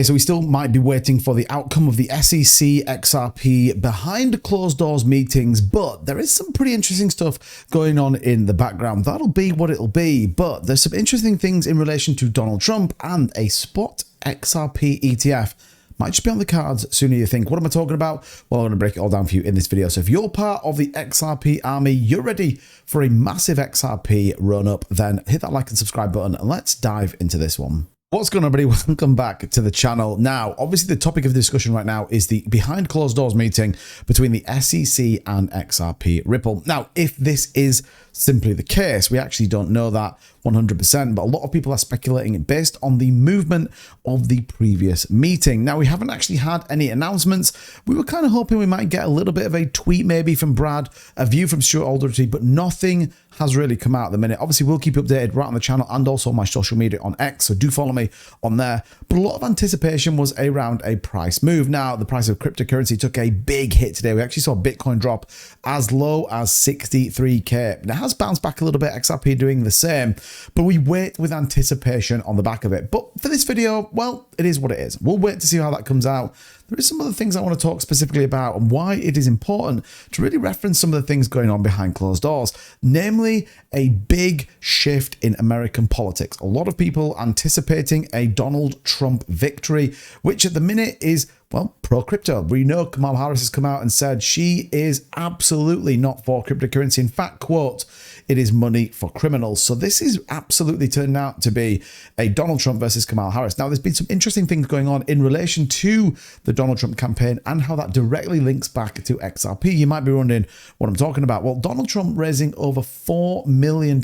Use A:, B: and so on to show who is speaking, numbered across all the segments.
A: So we still might be waiting for the outcome of the SEC XRP behind closed doors meetings, but there is some pretty interesting stuff going on in the background. That'll be what it'll be, but there's some interesting things in relation to Donald Trump and a spot XRP ETF. Might just be on the cards sooner you think. What am I talking about? Well, I'm going to break it all down for you in this video. So if you're part of the XRP army, you're ready for a massive XRP run up, then hit that like and subscribe button and let's dive into this one. What's going on, everybody? Welcome back to the channel. Now, obviously the topic of discussion right now is the behind closed doors meeting between the SEC and XRP Ripple. Now, if this is simply the case, we actually don't know that 100%, but a lot of people are speculating based on the movement of the previous meeting. Now, we haven't actually had any announcements. We were kind of hoping we might get a little bit of a tweet maybe from Brad, a view from Stuart Alderty, but nothing has really come out at the minute. Obviously, we'll keep you updated right on the channel and also on my social media on X, so do follow me on there. But a lot of anticipation was around a price move. Now, the price of cryptocurrency took a big hit today. We actually saw Bitcoin drop as low as 63K. Now, it has bounced back a little bit, XRP doing the same, but we wait with anticipation on the back of it. But for this video, well, it is what it is. We'll wait to see how that comes out. There is some other things I want to talk specifically about and why it is important to really reference some of the things going on behind closed doors, namely a big shift in American politics. A lot of people anticipating a Donald Trump victory, which at the minute is, well, pro-crypto. We know Kamala Harris has come out and said she is absolutely not for cryptocurrency. In fact, quote, "It is money for criminals." So this is absolutely turned out to be a Donald Trump versus Kamala Harris. Now, there's been some interesting things going on in relation to the Donald Trump campaign and how that directly links back to XRP. You might be wondering what I'm talking about. Well, Donald Trump raising over $4 million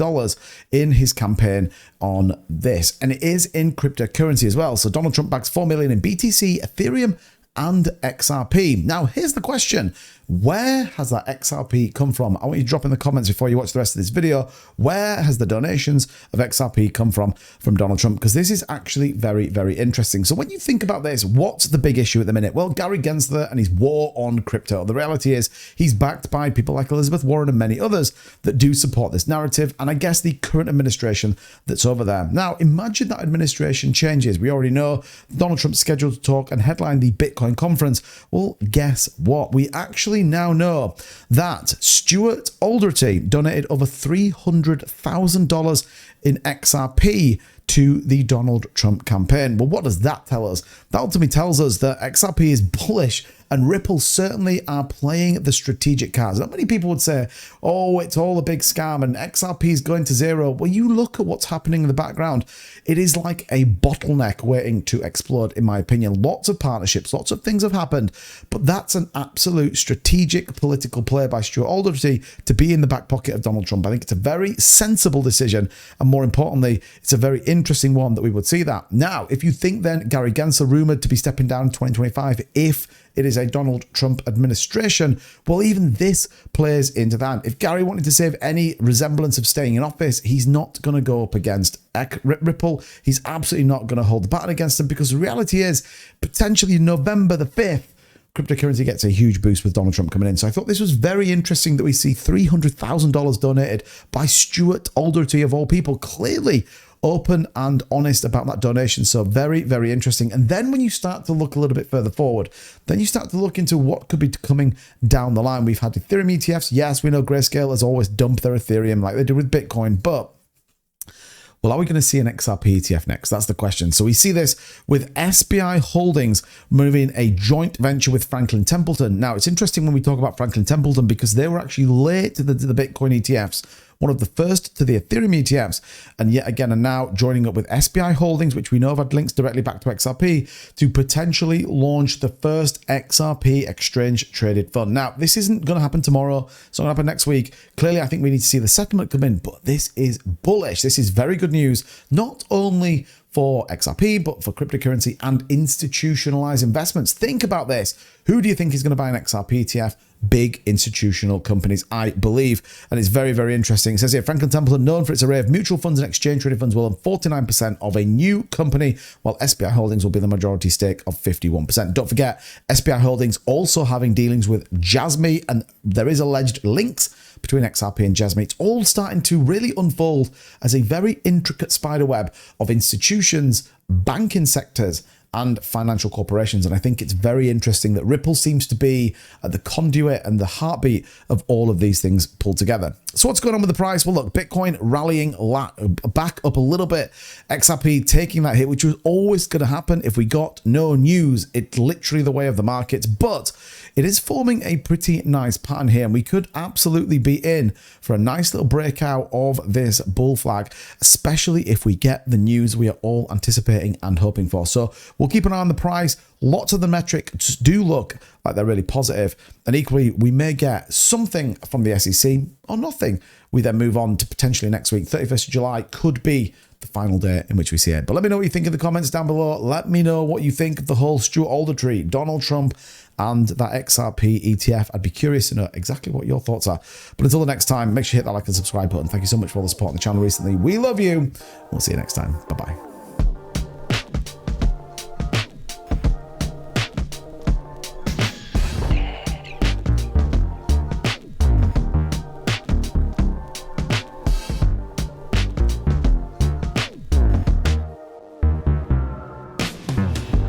A: in his campaign on this, and it is in cryptocurrency as well. So Donald Trump backs $4 million in BTC, Ethereum, and XRP. Now, here's the question. Where has that XRP come from? I want you to drop in the comments before you watch the rest of this video. Where has the donations of XRP come from Donald Trump? Because this is actually very, very interesting. So when you think about this, what's the big issue at the minute? Well, Gary Gensler and his war on crypto. The reality is he's backed by people like Elizabeth Warren and many others that do support this narrative. And I guess the current administration that's over there. Now, imagine that administration changes. We already know Donald Trump's scheduled to talk and headline the Bitcoin conference. Well, guess what? We actually now know that Stuart Alderty donated over $300,000 in XRP to the Donald Trump campaign. Well, what does that tell us? That ultimately tells us that XRP is bullish and Ripple certainly are playing the strategic cards. Not many people would say, oh, it's all a big scam and XRP is going to zero. Well, you look at what's happening in the background. It is like a bottleneck waiting to explode, in my opinion. Lots of partnerships, lots of things have happened, but that's an absolute strategic political play by Stuart Alderty to be in the back pocket of Donald Trump. I think it's a very sensible decision, and more importantly, it's a very interesting one that we would see that. Now, if you think then Gary Gensler rumored to be stepping down in 2025 if it is a Donald Trump administration, well, even this plays into that. If Gary wanted to save any resemblance of staying in office, he's not going to go up against Ripple. He's absolutely not going to hold the baton against them, because the reality is potentially November the 5th, cryptocurrency gets a huge boost with Donald Trump coming in. So I thought this was very interesting that we see $300,000 donated by Stuart Alderty, of all people, clearly open and honest about that donation. So very, very interesting. And then when you start to look a little bit further forward, then you start to look into what could be coming down the line. We've had Ethereum ETFs. Yes, we know Grayscale has always dumped their Ethereum like they did with Bitcoin, but well, are we going to see an XRP ETF next? That's the question. So we see this with SBI Holdings moving a joint venture with Franklin Templeton. Now, it's interesting when we talk about Franklin Templeton because they were actually late to the Bitcoin ETFs, one of the first to the Ethereum ETFs, and yet again are now joining up with SBI Holdings, which we know have had links directly back to XRP, to potentially launch the first XRP exchange traded fund. Now, this isn't going to happen tomorrow. It's not going to happen next week. Clearly, I think we need to see the settlement come in, but this is bullish. This is very good news, not only for XRP, but for cryptocurrency and institutionalized investments. Think about this. Who do you think is going to buy an XRP ETF? Big institutional companies, I believe. And it's very, very interesting. It says here, Franklin Templeton, known for its array of mutual funds and exchange traded funds, will own 49% of a new company, while SBI Holdings will be the majority stake of 51%. Don't forget, SBI Holdings also having dealings with Jasmy, and there is alleged links between XRP and Jasmy. It's all starting to really unfold as a very intricate spider web of institutions, banking sectors, and financial corporations. And I think it's very interesting that Ripple seems to be at the conduit and the heartbeat of all of these things pulled together. So what's going on with the price? Well, look, Bitcoin rallying back up a little bit. XRP taking that hit, which was always going to happen if we got no news. It's literally the way of the markets, but it is forming a pretty nice pattern here, and we could absolutely be in for a nice little breakout of this bull flag, especially if we get the news we are all anticipating and hoping for. So we'll keep an eye on the price. Lots of the metrics do look like they're really positive, and equally we may get something from the SEC or nothing. We then move on to potentially next week. 31st of July could be the final day in which we see it. But let me know what you think in the comments down below. Let me know what you think of the whole Stuart Aldertree, Donald Trump, and that XRP ETF. I'd be curious to know exactly what your thoughts are. But until the next time, make sure you hit that like and subscribe button. Thank you so much for all the support on the channel recently. We love you. We'll see you next time. Bye-bye.